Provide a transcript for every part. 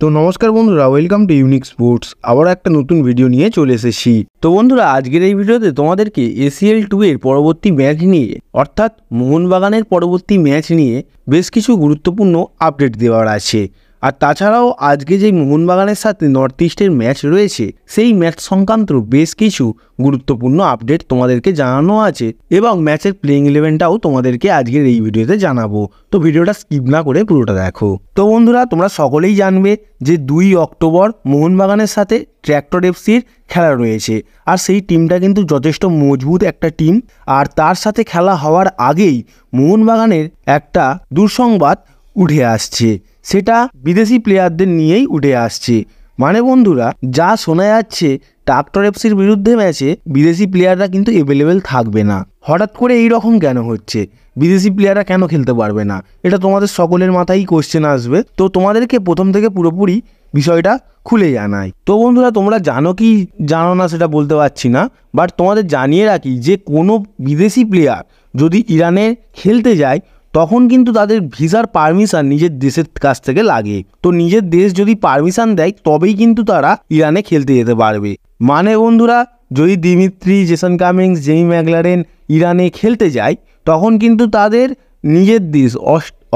তো নমস্কার বন্ধুরা, ওয়েলকাম টু ইউনিক স্পোর্টস। আবার একটা নতুন ভিডিও নিয়ে চলে এসেছি। তো বন্ধুরা, আজকের এই ভিডিওতে তোমাদেরকে ACL 2 এর পরবর্তী ম্যাচ নিয়ে অর্থাৎ মোহনবাগানের পরবর্তী ম্যাচ নিয়ে বেশ কিছু গুরুত্বপূর্ণ আপডেট দেওয়ার আছে। আর তাছাড়াও আজকে যে মোহনবাগানের সাথে নর্থ ইস্টের ম্যাচ রয়েছে সেই ম্যাচ সংক্রান্ত বেশ কিছু গুরুত্বপূর্ণ আপডেট তোমাদেরকে জানানো আছে এবং ম্যাচের প্লেইং 11টাও তোমাদেরকে আজকের এই ভিডিওতে জানাবো। তো ভিডিওটা স্কিপ না করে পুরোটা দেখো। তো বন্ধুরা, তোমরা সকলেই জানবে যে 2 অক্টোবর মোহনবাগানের সাথে ট্র্যাক্টর এফসির খেলা রয়েছে। আর সেই টিমটা কিন্তু যথেষ্ট মজবুত একটা টিম। আর তার সাথে খেলা হওয়ার আগেই মোহনবাগানের একটা দুঃসংবাদ উঠে আসছে, সেটা বিদেশি প্লেয়ারদের নিয়েই উঠে আসছে। মানে বন্ধুরা, যা শোনা যাচ্ছে ট্র্যাক্টর এফসির বিরুদ্ধে ম্যাচে বিদেশি প্লেয়াররা কিন্তু অ্যাভেলেবেল থাকবে না। হঠাৎ করে এই রকম কেন হচ্ছে? বিদেশি প্লেয়াররা কেন খেলতে পারবে না? এটা তোমাদের সকলের মাথায় কোশ্চেন আসবে। তো তোমাদেরকে প্রথম থেকে পুরোপুরি বিষয়টা খুলে জানাই। তো বন্ধুরা, তোমরা জানো কি জানো না সেটা বলতে পারছি না, বাট তোমাদের জানিয়ে রাখি যে কোনো বিদেশি প্লেয়ার যদি ইরানে খেলতে যায় তখন কিন্তু তাদের ভিসার পারমিশন নিজের দেশের কাছ থেকে লাগে। তো নিজের দেশ যদি পারমিশন দেয় তবেই কিন্তু তারা ইরানে খেলতে যেতে পারবে। মানে বন্ধুরা, যদি Dimitri, Jason Cummings, Jamie McLaren ইরানে খেলতে যায় তখন কিন্তু তাদের নিজের দেশ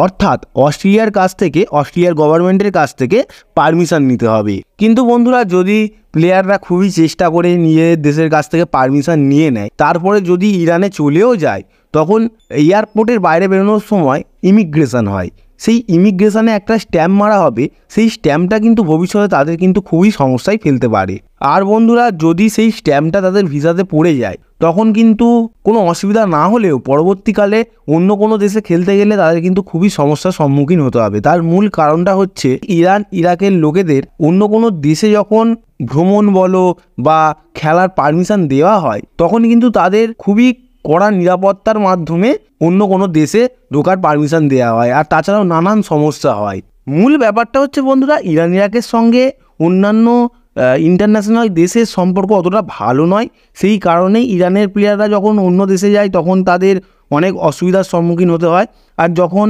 অর্থাৎ অস্ট্রেলিয়ার কাছ থেকে, অস্ট্রেলিয়ার গভর্নমেন্টের কাছ থেকে পারমিশন নিতে হবে। কিন্তু বন্ধুরা, যদি প্লেয়াররা খুবই চেষ্টা করে নিজেদের দেশের কাছ থেকে পারমিশন নিয়ে নেয়, তারপরে যদি ইরানে চলেও যায়, তখন এয়ারপোর্টের বাইরে বেরোনোর সময় ইমিগ্রেশন হয়। সেই ইমিগ্রেশনে একটা স্ট্যাম্প মারা হবে, সেই স্ট্যাম্পটা কিন্তু ভবিষ্যতে তাদের কিন্তু খুবই সমস্যায় ফেলতে পারে। আর বন্ধুরা, যদি সেই স্ট্যাম্পটা তাদের ভিসাতে পড়ে যায় তখন কিন্তু কোনো অসুবিধা না হলেও পরবর্তীকালে অন্য কোনো দেশে খেলতে গেলে তাদের কিন্তু খুবই সমস্যার সম্মুখীন হতে হবে। তার মূল কারণটা হচ্ছে ইরান ইরাকের লোকেদের অন্য কোনো দেশে যখন ভ্রমণ বলো বা খেলার পারমিশন দেওয়া হয় তখন কিন্তু তাদের খুবই কড়া নিরাপত্তার মাধ্যমে অন্য কোনো দেশে ঢোকার পারমিশন দেওয়া হয়। আর তাছাড়াও নানান সমস্যা হয়। মূল ব্যাপারটা হচ্ছে বন্ধুরা, ইরান ইরাকের সঙ্গে অন্যান্য ইন্টারন্যাশনাল দেশের সম্পর্ক অতটা ভালো নয়। সেই কারণেই ইরানের প্লেয়াররা যখন অন্য দেশে যায় তখন তাদের অনেক অসুবিধার সম্মুখীন হতে হয়। আর যখন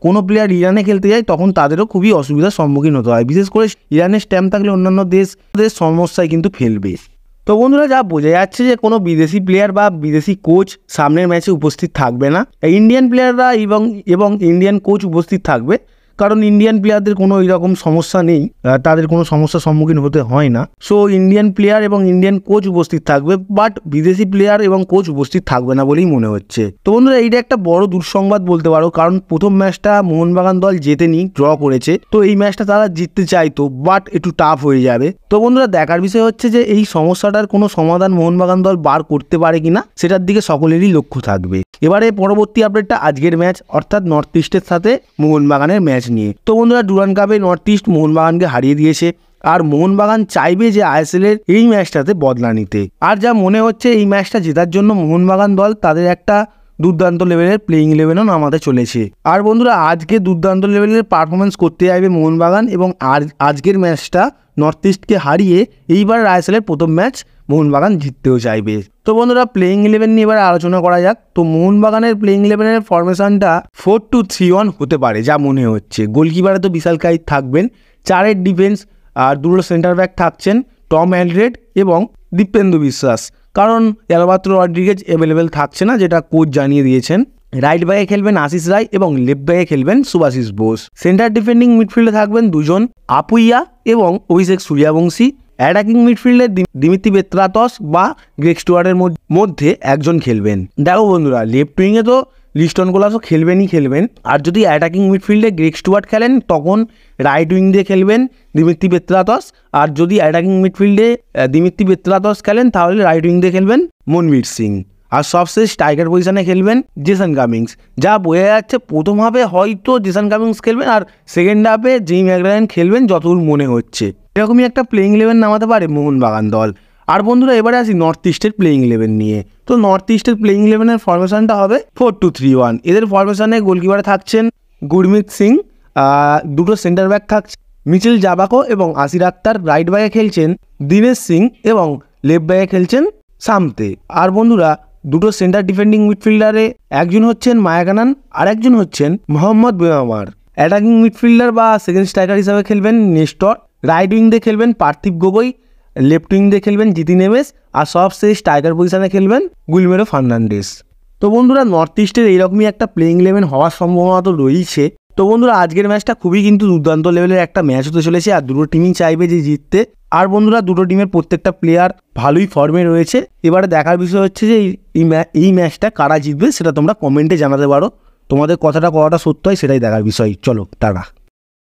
কোনো প্লেয়ার ইরানে খেলতে যায় তখন তাদেরও খুবই অসুবিধার সম্মুখীন হতে হয়। বিশেষ করে ইরানের স্ট্যাম্প থাকলে অন্যান্য দেশদের সমস্যায় কিন্তু ফেলবে। তো বন্ধুরা, যা বোঝা যাচ্ছে যে কোনো বিদেশি প্লেয়ার বা বিদেশি কোচ সামনের ম্যাচে উপস্থিত থাকবে না। ইন্ডিয়ান প্লেয়াররা এবং ইন্ডিয়ান কোচ উপস্থিত থাকবে, কারণ ইন্ডিয়ান প্লেয়ারদের কোনো এরকম সমস্যা নেই, তাদের কোনো সমস্যার সম্মুখীন হতে হয় না। সো ইন্ডিয়ান প্লেয়ার এবং ইন্ডিয়ান কোচ উপস্থিত থাকবে, বাট বিদেশি প্লেয়ার এবং কোচ উপস্থিত থাকবে না বলেই মনে হচ্ছে। তো বন্ধুরা, এইটা একটা বড় দুঃসংবাদ বলতে পারো, কারণ প্রথম ম্যাচটা মোহনবাগান দল জেতেনি, ড্র করেছে। তো এই ম্যাচটা তারা জিততে চাইতো, বাট একটু টাফ হয়ে যাবে। তো বন্ধুরা, দেখার বিষয় হচ্ছে যে এই সমস্যাটার কোনো সমাধান মোহনবাগান দল বার করতে পারে কিনা, সেটার দিকে সকলেরই লক্ষ্য থাকবে। এবারে পরবর্তী আপডেটটা আজকের ম্যাচ অর্থাৎ নর্থ ইস্টের সাথে মোহনবাগানের ম্যাচ নিয়ে। তো বন্ধুরা, ডুরান্ড কাপে নর্থ ইস্ট মোহনবাগানকে হারিয়ে দিয়েছে। আর মোহনবাগান চাইবে যে ISL এর এই ম্যাচটাতে বদলা নিতে। আর যা মনে হচ্ছে এই ম্যাচটা জেতার জন্য মোহনবাগান দল তাদের একটা দুর্দান্ত লেভেলের প্লেইং 11ও নামাতে চলেছে। আর বন্ধুরা, আজকে দুর্দান্ত লেভেলের পারফরমেন্স করতে চাইবে মোহনবাগান এবং আজকের ম্যাচটা নর্থ ইস্টকে হারিয়ে এইবার ISL এর প্রথম ম্যাচ মোহনবাগান জিততেও চাইবে। তো বন্ধুরা, প্লেইং 11 নিয়ে এবার আলোচনা করা যাক। তো মোহনবাগানের প্লেইং 11-এর ফরমেশনটা 4-2-3-1 হতে পারে যা মনে হচ্ছে। গোলকিপারে তো বিশাল কাইত থাকবেন, 4-এর ডিফেন্স আর 2 সেন্টার ব্যাক থাকছেন টম অ্যালড্রেড এবং দীপেন্দু বিশ্বাস, কারণ অ্যালবার্তো রড্রিগেজ অ্যাভেলেবেল থাকছে না, যেটা কোচ জানিয়ে দিয়েছেন। রাইট ব্যাকে খেলবেন আশিস রায় এবং লেফট ব্যাকে খেলবেন সুভাশিস বোস। সেন্টার ডিফেন্ডিং মিডফিল্ডে থাকবেন দুজন, আপুইয়া এবং অভিষেক সূর্যবংশী। অ্যাটাকিং মিডফিল্ডে দিমিত্রি পেত্রাতস বা গ্রেগ স্টুয়ার্টের মধ্যে একজন খেলবেন। দেখো বন্ধুরা, লেফট উইংয়ে তো লিস্টন কোলাসও খেলবেন। আর যদি অ্যাটাকিং মিডফিল্ডে গ্রেগ স্টুয়ার্ট খেলেন তখন রাইট উইং দিয়ে খেলবেন দিমিত্রি পেত্রাতস। আর যদি অ্যাটাকিং মিডফিল্ডে দিমিত্রি পেত্রাতস খেলেন তাহলে রাইট উইং দিয়ে খেলবেন মনবীর সিং। আর সবশেষ স্ট্রাইকার পজিশনে খেলবেন জেসন কামিংস। যা বোঝা যাচ্ছে প্রথম হাফে হয়তো জেসন কামিংস খেলবেন আর সেকেন্ড হাফে জেমি ম্যাকলারেন খেলবেন, যতদূর মনে হচ্ছে। এরকমই একটা প্লেইং 11 নামাতে পারে মোহনবাগান দল। আর বন্ধুরা, এবারে আসি নর্থ ইস্টের প্লেইং 11 নিয়ে। তো নর্থ ইস্টের প্লেইং 11-এর ফরমেশনটা হবে 4-2-3-1। এদের ফরমেশনে গোলকিপারে থাকছেন গুরমিত সিং, 2 সেন্টার ব্যাক থাকছে মিচেল জাবাকো এবং আসির আক্তার। রাইট ব্যাকে খেলছেন দিনেশ সিং এবং লেফট ব্যাকে খেলছেন সামতে। আর বন্ধুরা, 2 সেন্টার ডিফেন্ডিং মিডফিল্ডারে একজন হচ্ছেন মায়াকানান আর একজন হচ্ছেন মোহাম্মদ বেমামার। অ্যাটাকিং মিডফিল্ডার বা সেকেন্ড স্ট্রাইকার হিসাবে খেলবেন নেস্টর, রাইট উইং দিয়ে খেলবেন পার্থিব গগৈ, লেফট উইং দিয়ে খেলবেন জিতিন এমএস, আর সবশেষ স্ট্রাইকার পজিশনে খেলবেন গুইলমেরো ফার্নান্ডেস। তো বন্ধুরা নর্থ ইস্টের এইরকমই একটা প্লেইং 11 হওয়ার সম্ভাবনা তো রয়েছে। তো বন্ধুরা আজকের ম্যাচটা খুবই কিন্তু দুর্দান্ত লেভেলের একটা ম্যাচ হতে চলেছে, আর দুটো টিমই চাইবে যে জিততে। আর বন্ধুরা দুটো টিমের প্রত্যেকটা প্লেয়ার ভালোই ফর্মে রয়েছে। এবারে দেখার বিষয় হচ্ছে যে এই ম্যাচটা কারা জিতবে সেটা তোমরা কমেন্টে জানাতে পারো। তোমাদের কথাটা কতটা সত্য হয় সেটাই দেখার বিষয়। চলো টাটা।